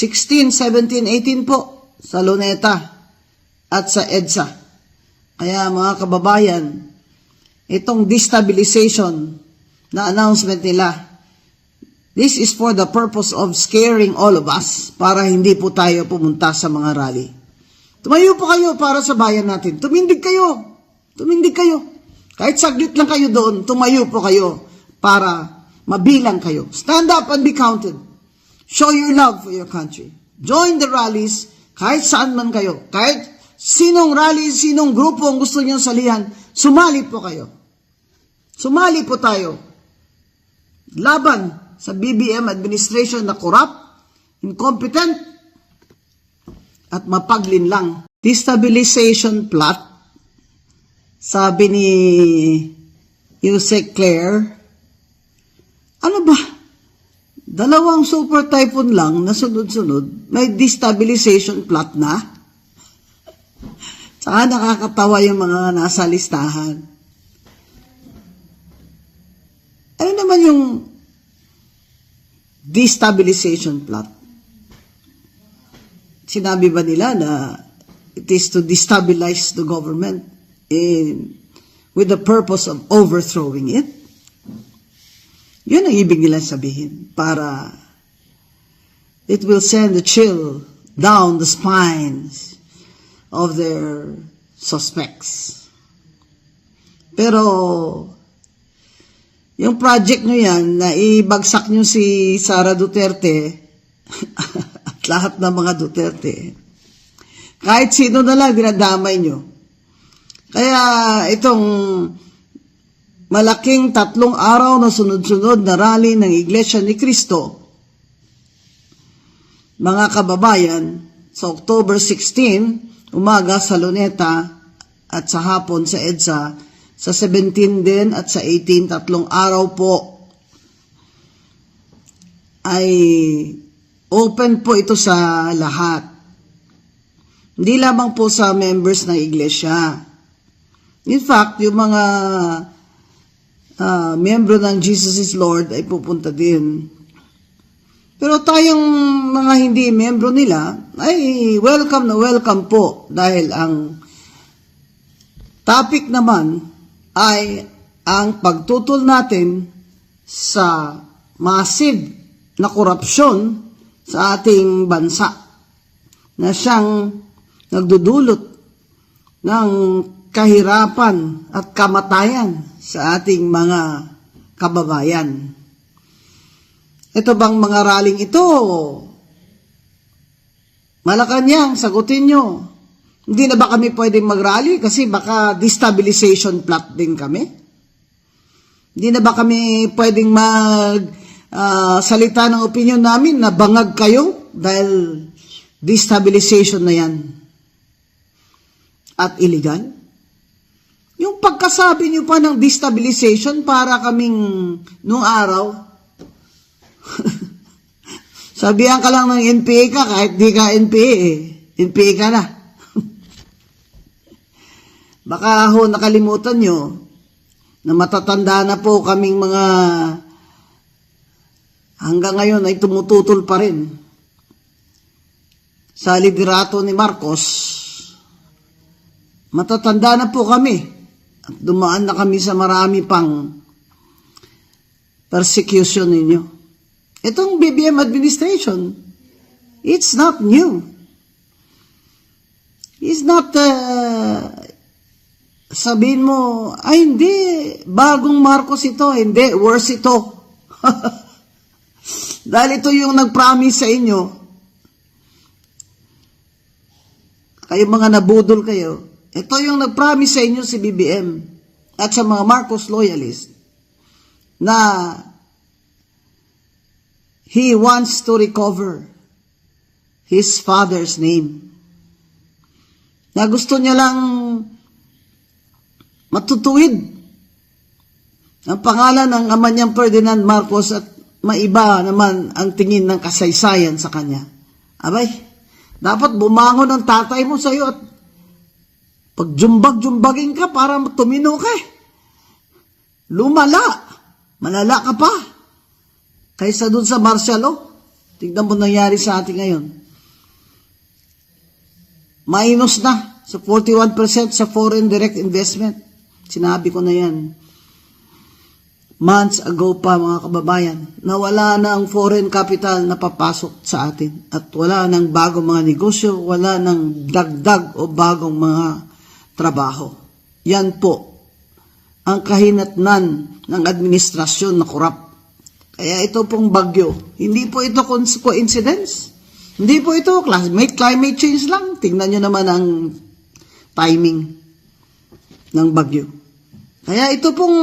16, 17, 18 po sa Luneta at sa EDSA. Kaya mga kababayan, itong destabilization na announcement nila, this is for the purpose of scaring all of us para hindi po tayo pumunta sa mga rally. Tumayo po kayo para sa bayan natin. Tumindig kayo. Tumindig kayo. Kahit saglit lang kayo doon, tumayo po kayo para mabilang kayo. Stand up and be counted. Show your love for your country. Join the rallies kahit saan man kayo. Kahit sinong rally, sinong grupo ang gusto nyo salihan, sumali po kayo. Sumali po tayo. Laban sa BBM administration na corrupt, incompetent, at mapaglinlang. Destabilization plot, sabi ni Yusek Claire, ano ba? Dalawang super typhoon lang na sunod-sunod, may destabilization plot na? Saka nakakatawa yung mga nasa listahan. Ano naman yung destabilization plot? Sinabi ba nila na it is to destabilize the government with the purpose of overthrowing it? Yun ang ibig nila sabihin, para it will send a chill down the spines of their suspects. Pero yung project nyo yan, na ibagsak nyo si Sara Duterte at lahat ng mga Duterte, kahit sino na lang dinadamay nyo. Kaya itong malaking 3 araw na sunod-sunod na rally ng Iglesia ni Cristo, mga kababayan, sa October 16, umaga sa Luneta at sa hapon sa EDSA, sa 17 din at sa 18, 3 araw po, ay open po ito sa lahat. Hindi lamang po sa members ng iglesia. In fact, yung mga miyembro ng Jesus is Lord ay pupunta din. Pero tayong mga hindi miyembro nila ay welcome na welcome po, dahil ang topic naman ay ang pagtutol natin sa massive na korupsyon sa ating bansa na siyang nagdudulot ng kahirapan at kamatayan sa ating mga kababayan. Ito bang mga raling ito? Malacanang, sagutin nyo. Hindi na ba kami pwedeng mag-rally? Kasi baka destabilization plot din kami. Hindi na ba kami pwedeng salita ng opinion namin na bangag kayo? Dahil destabilization na yan. At illegal. Yung pagkasabi nyo pa ng destabilization, para kaming nung araw, sabihan ka lang ng NPA ka, kahit di ka NPA NPA ka na. Baka ho nakalimutan nyo na matatanda na po kaming mga hanggang ngayon ay tumututol pa rin sa liderato ni Marcos. Matatanda na po kami at dumaan na kami sa marami pang persecution ninyo. Itong BBM administration, it's not new. It's not sabihin mo, ay hindi, bagong Marcos ito, hindi, worse ito. Dahil ito yung nag-promise sa inyo, kayo mga nabudol kayo, ito yung nag-promise sa inyo si BBM at sa mga Marcos loyalists na he wants to recover his father's name. Na gusto niya lang matutuwid ang pangalan ng ama niyang Ferdinand Marcos at maiba naman ang tingin ng kasaysayan sa kanya. Abay, dapat bumangon ang tatay mo sa iyo at pagjumbag-jumbagin ka para tumino ka. Lumala, malala ka pa kaysa dun sa martial law. Tignan mo nangyari sa atin ngayon. Minus na sa 41% sa foreign direct investment. Sinabi ko na yan months ago pa, mga kababayan, na wala na ang foreign capital na papasok sa atin at wala nang bagong mga negosyo, wala nang dagdag o bagong mga trabaho. Yan po ang kahinatnan ng administrasyon na korap. Kaya ito pong bagyo, hindi po ito coincidence. Hindi po ito climate change lang. Tingnan nyo naman ang timing ng bagyo. Kaya ito pong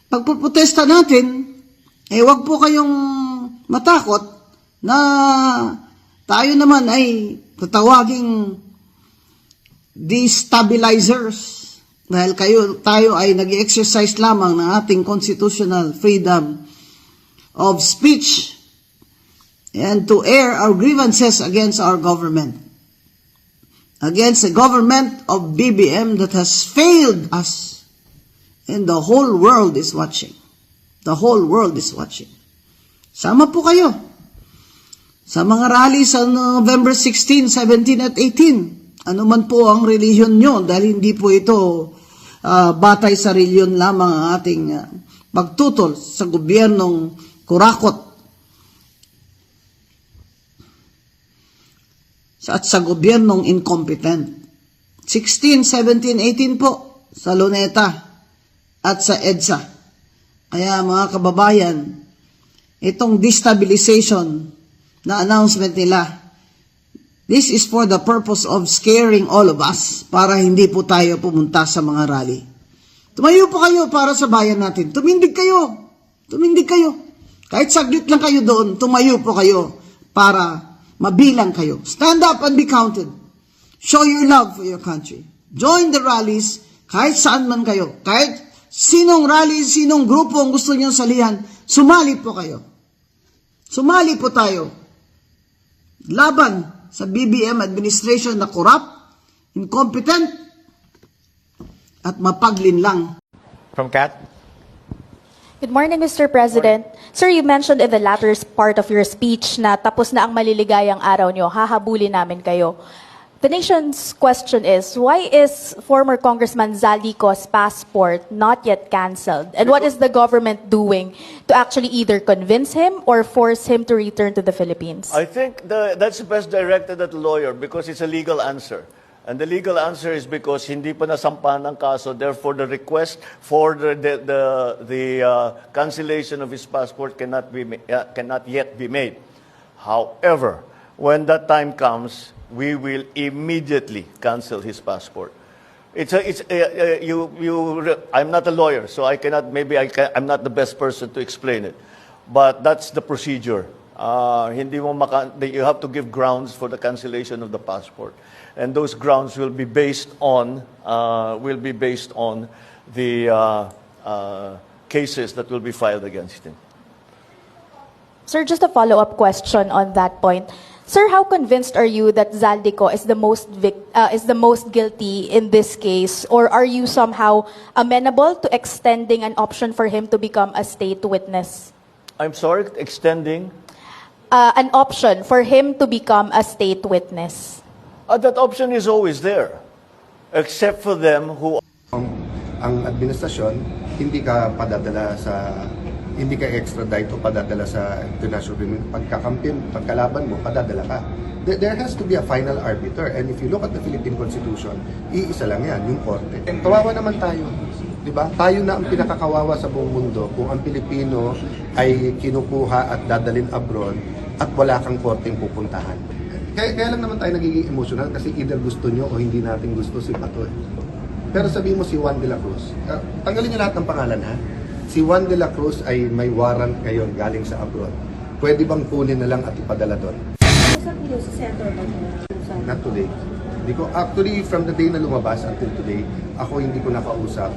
pagpuprotesta natin, wag po kayong matakot na tayo naman ay tatawaging destabilizers dahil tayo ay nag-exercise lamang ng ating constitutional freedom of speech and to air our grievances against our government, against the government of BBM that has failed us. And the whole world is watching. The whole world is watching. Sama po kayo sa mga rally sa November 16, 17, at 18. Ano man po ang relihiyon nyo, dahil hindi po ito batay sa relihiyon lamang ang ating pagtutol sa gobyernong kurakot at sa gobyernong incompetent. 16, 17, 18 po sa Luneta at sa EDSA. Kaya mga kababayan, itong destabilization na announcement nila, this is for the purpose of scaring all of us para hindi po tayo pumunta sa mga rally. Tumayo po kayo para sa bayan natin. Tumindig kayo. Tumindig kayo. Kahit saglit lang kayo doon, tumayo po kayo para mabilang kayo. Stand up and be counted. Show your love for your country. Join the rallies kahit saan man kayo. Kahit sinong rally, sinong grupo ang gusto niyong salihan, sumali po kayo. Sumali po tayo. Laban sa BBM administration na corrupt, incompetent, at mapaglinlang. From Kat? Good morning, Mr. President. Sir, you mentioned in the latter part of your speech na tapos na ang maliligayang araw nyo, hahabulin namin kayo. The nation's question is, why is former Congressman Zaldico's passport not yet canceled? And what is the government doing to actually either convince him or force him to return to the Philippines? I think that's best directed at the lawyer because it's a legal answer. And the legal answer is because hindi pa nasampahan ng kaso, therefore the request for the cancellation of his passport cannot yet be made. However, when that time comes, we will immediately cancel his passport. I'm not a lawyer, so I'm not the best person to explain it. But that's the procedure. You have to give grounds for the cancellation of the passport. And those grounds will be based on the cases that will be filed against him. Sir, just a follow-up question on that point. Sir, how convinced are you that Zaldico is the most guilty in this case, or are you somehow amenable to extending an option for him to become a state witness? I'm sorry, extending? An option for him to become a state witness. That option is always there, except for them who... Ang administrasyon, hindi ka extradite o padadala sa international agreement. Pagkalaban mo, padadala ka. There has to be a final arbiter. And if you look at the Philippine Constitution, iisa lang yan, yung korte. Kawawa naman tayo. Diba? Tayo na ang pinakakawawa sa buong mundo kung ang Pilipino ay kinukuha at dadalin abroad at wala kang korteng pupuntahan. Kaya lang naman tayo nagiging emotional kasi either gusto nyo o hindi natin gusto si Bato. Pero sabihin mo si Juan de la Cruz. Tanggalin nyo lahat ng pangalan, ha? Si Juan de la Cruz ay may warrant ngayon galing sa abroad. Pwede bang kunin na lang at ipadala doon? Not today. Actually, from the day na lumabas until today, ako hindi ko nakausap.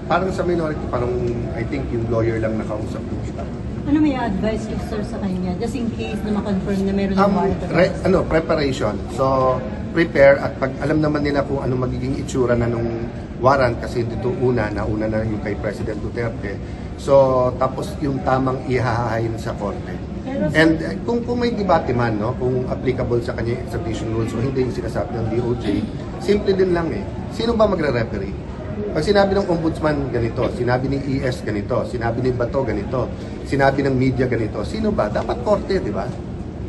Parang sa minority, parang I think yung lawyer lang nakausap ko siya. Ano may advice yung sir sa kanya? Just in case na ma-confirm na meron ng warrant? Preparation. So, prepare at pag alam naman nila kung ano magiging itsura na nung warrant kasi dito nauna na yung kay President Duterte. So, tapos yung tamang ihahain sa korte. And kung may debate man, no, kung applicable sa kanya yung extradition rules o hindi yung sinasabi ng DOJ, simple din lang eh. Sino ba magre-referee? Pag sinabi ng ombudsman ganito, sinabi ni ES ganito, sinabi ni Bato ganito, sinabi ng media ganito, sino ba? Dapat korte, di ba?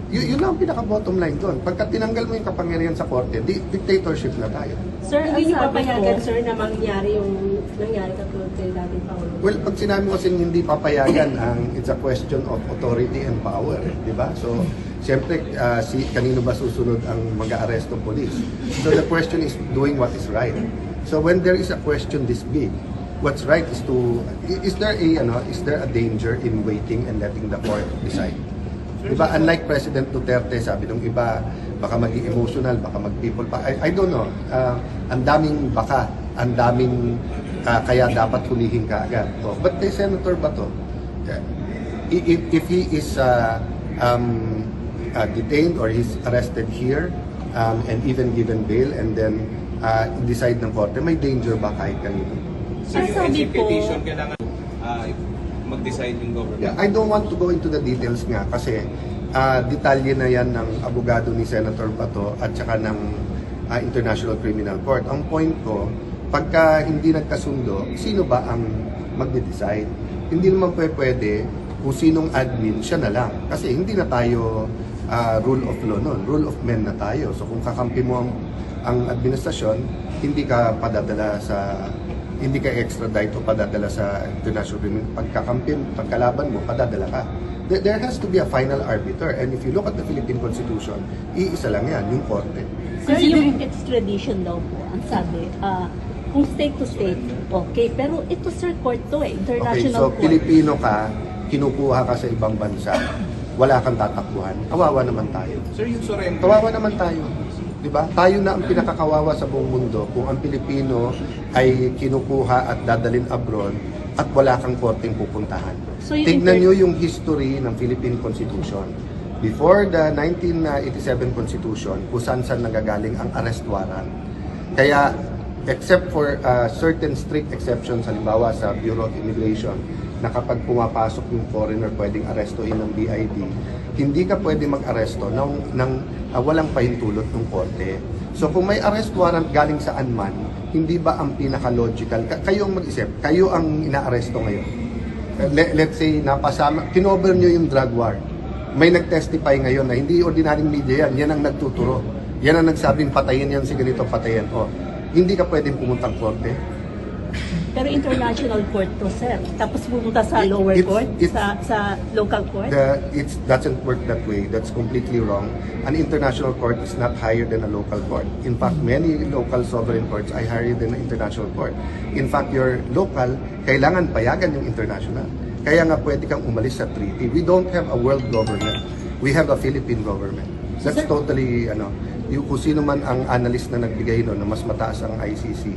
Yun lang ang pinaka-bottom line doon. Pagka tinanggal mo yung kapangyarihan sa korte, dictatorship na tayo. Sir, Hindi niyo ang sabi papayagan, ko, sir, na mangyari yung nangyari katulad kay dating Pangulo? Well, pag sinabi mo kasing hindi papayagan, it's a question of authority and power, di ba? So, siyempre, kanino ba susunod ang mag-aaresto police? So, the question is doing what is right. So, when there is a question this big, what's right is is there a danger in waiting and letting the court decide? Diba, unlike President Duterte, sabi nung iba, baka maging emotional, baka mag-people pa. I don't know. Ang daming baka, ang daming kaya dapat hulihin ka agad. Oh, but kay Senator Bato, if he is detained or he's arrested here and even given bail and then decide ng korte, may danger ba kahit kanino? Sir, sabi po, petition kailangan mag-decide yung government. Yeah, I don't want to go into the details nga kasi detalye na yan ng abogado ni Senator Bato at saka ng International Criminal Court. Ang point ko, pagka hindi nagkasundo, sino ba ang magde-decide? Hindi naman pwede kung sinong admin, siya na lang. Kasi hindi na tayo rule of law nun, rule of men na tayo. So kung kakampi mo ang administrasyon, hindi ka extradite o padadala sa international criminal. Pagkalaban mo, padadala ka. There has to be a final arbiter. And if you look at the Philippine Constitution, iisa lang yan, yung korte. sir, yung extradition daw po, ang sabi, kung state to state, okay. Pero ito, sir, court to Okay, international so court. Pilipino ka, kinukuha ka sa ibang bansa, wala kang tatakbuhan. Kawawa naman tayo. Sir, yung surrender. Kawawa naman tayo. Diba? Tayo na ang pinakakawawa sa buong mundo kung ang Pilipino ay kinukuha at dadalin abroad at wala kang korteng pupuntahan. So, yung Tignan nyo yung history ng Philippine Constitution. Before the 1987 Constitution, kung saan nagagaling ang arrest warrant. Kaya, except for certain strict exceptions, halimbawa sa Bureau of Immigration, na kapag pumapasok yung foreigner, pwedeng arestuhin ng BID, hindi ka pwede mag-aresto ng walang pahintulot ng korte. So kung may arrest warrant galing saan man, hindi ba ang pinaka-logical? Kayo ang mag-isip, kayo ang inaaresto ngayon. Let's say, kinover nyo yung drug war. May nag-testify ngayon na hindi ordinaryong media yan ang nagtuturo. Yan ang nagsabing patayin yan si ganito, patayin. O, hindi ka pwedeng pumuntang korte. Pero international court to, sir. Tapos pumunta sa lower court, sa local court. It doesn't work that way. That's completely wrong. An international court is not higher than a local court. In fact, many local sovereign courts are higher than an international court. In fact, your local, kailangan payagan yung international. Kaya nga pwede kang umalis sa treaty. We don't have a world government. We have a Philippine government. That's totally, kung sino man ang analyst na nagbigay noon na mas mataas ang ICC,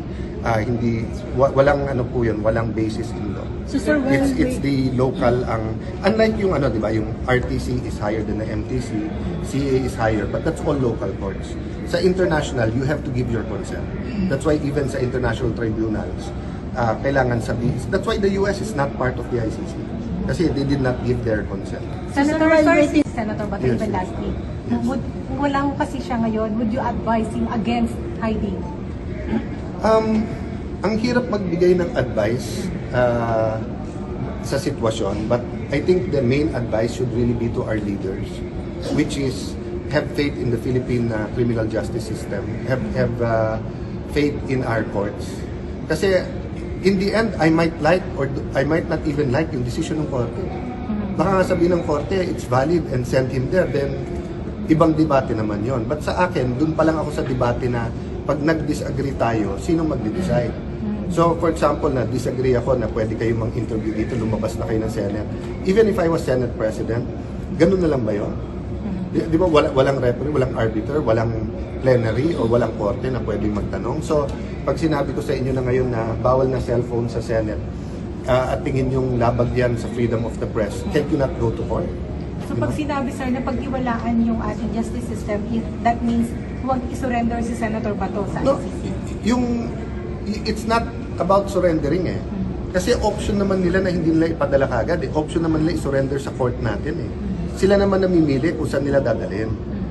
walang po yun, walang basis in law. So, sir, It's the local unlike yung di ba, yung RTC is higher than the MTC, CA is higher, but that's all local courts. Sa international, you have to give your consent. That's why even sa international tribunals, kailangan that's why the US is not part of the ICC. Kasi they did not give their consent. Senator, sorry, Senator Bato, Yes, even yes. lastly, kung wala ho kasi siya ngayon, would you advise him against hiding? Ang hirap magbigay ng advice sa sitwasyon, but I think the main advice should really be to our leaders, which is have faith in the Philippine criminal justice system, have faith in our courts. Kasi in the end, I might like or I might not even like yung decision ng korte. Baka nga sabihin ng korte, it's valid and send him there, then ibang debate naman yon. But sa akin, dun pa lang ako sa debate na pag nag-disagree tayo, sino magde-decide? So, for example, na-disagree ako na pwede kayo mang-interview dito, lumabas na kayo ng Senate. Even if I was Senate President, ganun na lang ba yun? Di ba walang referee, walang arbiter, walang plenary o walang korte na pwedeng magtanong? So, pag sinabi ko sa inyo na ngayon na bawal na cellphone sa Senate, at tingin yung labag yan sa freedom of the press, can you not go to court? So pag sinabi, sir, na pag-iwalaan yung ating justice system, that means huwag isurrender si Senator Bato sa No, ICC. it's not about surrendering eh. Kasi option naman nila na hindi nila ipadala kagad eh. Option naman nila i-surrender sa court natin eh. Sila naman namimili kung saan nila dadalhin.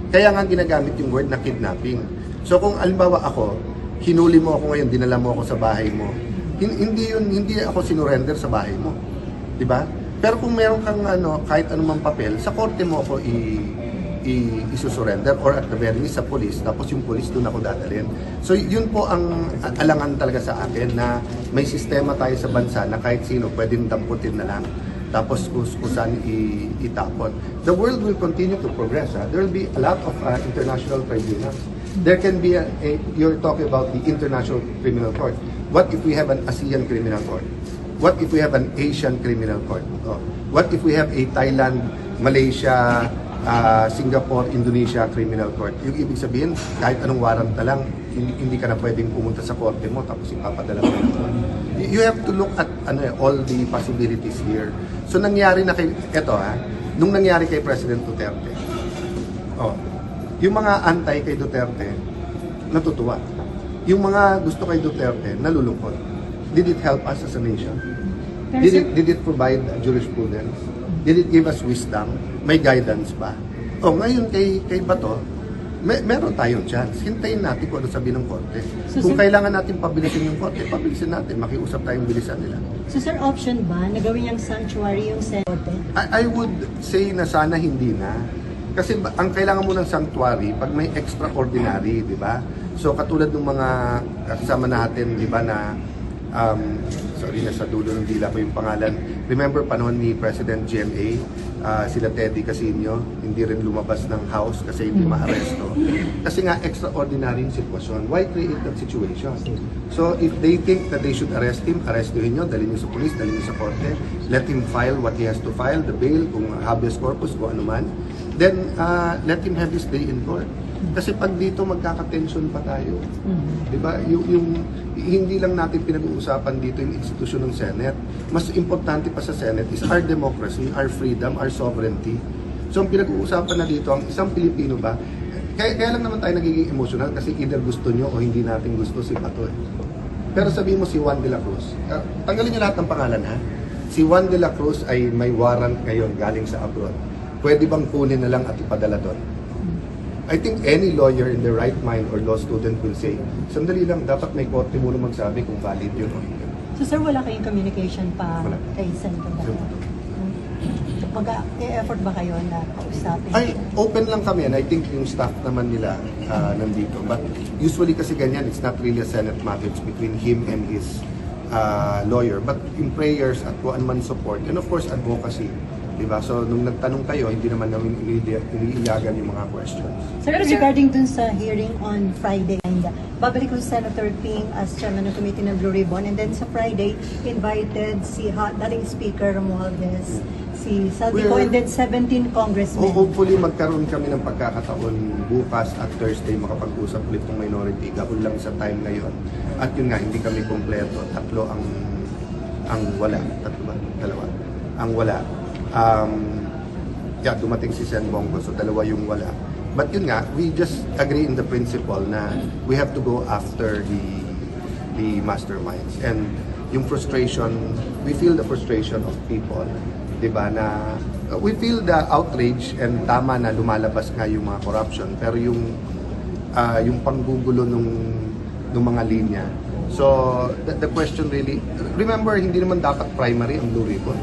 Kaya nga ginagamit yung word na kidnapping. So kung alimbawa ako, hinuli mo ako ngayon, dinala mo ako sa bahay mo, hindi ako sinurrender sa bahay mo. 'Di ba? Pero kung meron kang kahit anumang papel, sa korte mo ako isusurrender or at the very least sa police, tapos yung police doon ako dadalhin. So yun po ang alangan talaga sa akin na may sistema tayo sa bansa na kahit sino pwedeng damputin na lang. Tapos kung saan itapon. The world will continue to progress. There will be a lot of international tribunals. There can be you're talking about the International Criminal Court. What if we have an ASEAN Criminal Court? What if we have an Asian Criminal Court? What if we have a Thailand, Malaysia, Singapore, Indonesia Criminal Court? Yung ibig sabihin, kahit anong warrant na lang, hindi ka na pwedeng pumunta sa korte mo tapos ipapadala mo ng court. You have to look at all the possibilities here. So nangyari na nung nangyari kay President Duterte, yung mga antay kay Duterte, natutuwa. Yung mga gusto kay Duterte, nalulungkot. Did it help us as a nation? Did it provide jurisprudence? Did it give us wisdom? May guidance ba? Ngayon kay Bato, meron tayong chance. Hintayin natin kung ano sabi ng korte. Kung kailangan natin pabilisin yung korte, pabilisin natin. Makiusap tayong bilisan nila. So sir, option ba na gawin yung sanctuary yung Senate? I would say na sana hindi na. Kasi ang kailangan mo ng sanctuary pag may extraordinary, di ba? So katulad ng mga kasama natin, di ba, na sorry, nasa dulo ng dila ko yung pangalan. Remember panahon ni President GMA, sila Teddy Casino, hindi rin lumabas ng house kasi hindi maaresto. Kasi nga extraordinary yung sitwasyon. Why create that situation? So if they think that they should arrest him, arrestuhin nyo, dalhin nyo sa police, dalhin nyo sa korte, let him file what he has to file, the bail, kung habeas corpus, kung ano man, then let him have his day in court. Kasi pag dito magkaka-tension pa tayo. 'Di ba? Yung hindi lang natin pinag-uusapan dito yung institusyon ng Senate. Mas importante pa sa Senate is our democracy, our freedom, our sovereignty. So ang pinag-uusapan na dito ang isang Pilipino ba? Kaya lang naman tayo nagiging emotional kasi either gusto nyo o hindi natin gusto si Bato. Pero sabihin mo si Juan de la Cruz. Tanggalin niyo lahat ng pangalan ha. Si Juan de la Cruz ay may warrant ngayon galing sa abroad. Pwede bang kunin na lang at ipadala doon? I think any lawyer in their right mind or law student will say, sandali lang, dapat may korte muna magsabi kung valid yun o hindi. So sir, wala kayong communication pa kay Senator Bato? Mag-e-effort ba kayo na kausapin? Ay, open lang kami and I think yung staff naman nila nandito. But usually kasi ganyan, it's not really a Senate matter. It's between him and his lawyer. But in prayers at kung man support and of course advocacy. Diba? So, nung nagtanong kayo, hindi naman namin iniilagan yung mga questions. Sir, regarding dun sa hearing on Friday, babalik ko si Senator Ping as chairman ng committee ng Blue Ribbon, and then sa Friday, invited si dating Speaker Romualdez, si Saldico, and then 17 congressmen. Hopefully, magkaroon kami ng pagkakataon bukas at Thursday makapag-usap ulit ng minority. Gahol lang sa time ngayon. At yun nga, hindi kami kompleto. Tatlo ang wala. Tatlo ba? Dalawa. Ang wala. Dumating si Sen Bongo, so dalawa yung wala. But yun nga, we just agree in the principle na we have to go after the masterminds. And yung frustration, we feel the frustration of people, di ba, na we feel the outrage and tama na lumalabas nga yung mga corruption, pero yung panggugulo nung mga linya. So, the question really, remember, hindi naman dapat primary ang Blue Ribbon.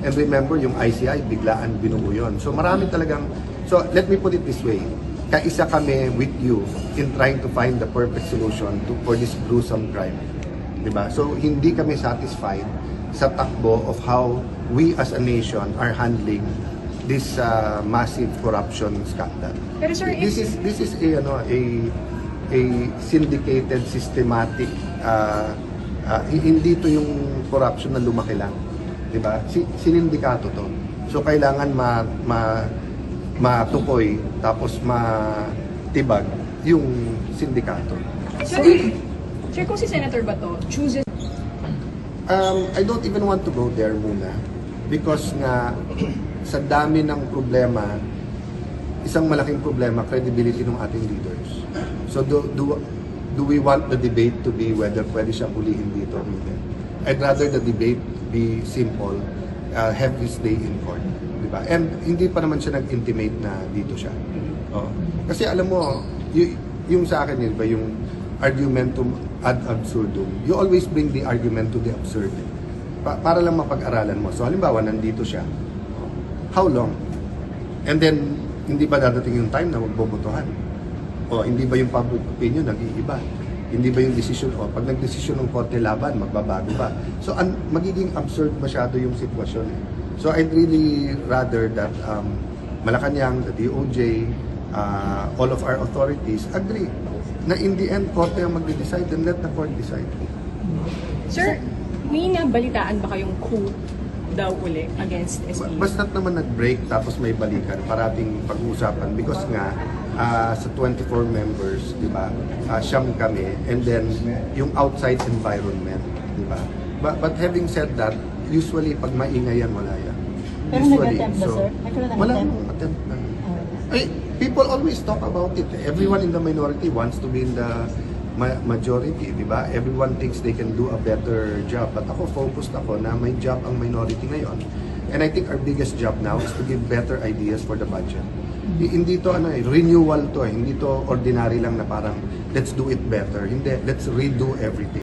And remember, yung ICI, biglaan binuo yun. So marami talagang, so let me put it this way, kaisa kami with you in trying to find the perfect solution for this gruesome crime. Diba? So hindi kami satisfied sa takbo of how we as a nation are handling this massive corruption scandal. Pero sir, this is a syndicated, systematic, hindi to yung corruption na lumaki lang. Diba? Sinindikato to. So kailangan matukoy tapos matibag yung sindikato. Sir, kung si Senator Bato chooses... I don't even want to go there muna because nga sa dami ng problema, isang malaking problema, credibility ng ating leaders. So do we want the debate to be whether pwede siya pulihin dito or hindi? I'd rather the debate be simple, have his day in court. Diba? And hindi pa naman siya nag-intimate na dito siya. Oh. Kasi alam mo, yung sa akin, diba, yung argumentum ad absurdum, you always bring the argument to the absurd. Para lang mapag-aralan mo. So halimbawa, nandito siya. How long? And then, hindi ba dadating yung time na magbobotohan? O hindi ba yung public opinion nag-iiba? Hindi ba yung decision, o pag nag-decision ng korte laban, magbabago ba? So magiging absurd masyado yung sitwasyon. So I'd really rather that Malacanang, the DOJ, all of our authorities agree na in the end, korte ang mag-decide, then let the court decide. Sir, may nabalitaan ba kayong coup daw uli against SPU? Basta't naman nag-break tapos may balikan, parating pag-uusapan because nga sa 24 members, di ba, siyam kami, and then yung outside environment, di ba? But having said that, usually pag maingay yan, wala yan. Pero nag-attempt ba, sir? Wala nang attempt na. People always talk about it. Everyone in the minority wants to be in the majority, di ba? Everyone thinks they can do a better job. But ako, focused ako na may job ang minority ngayon. And I think our biggest job now is to give better ideas for the budget. Hindi to renewal to. Hindi to ordinary lang na parang let's do it better. Hindi, let's redo everything.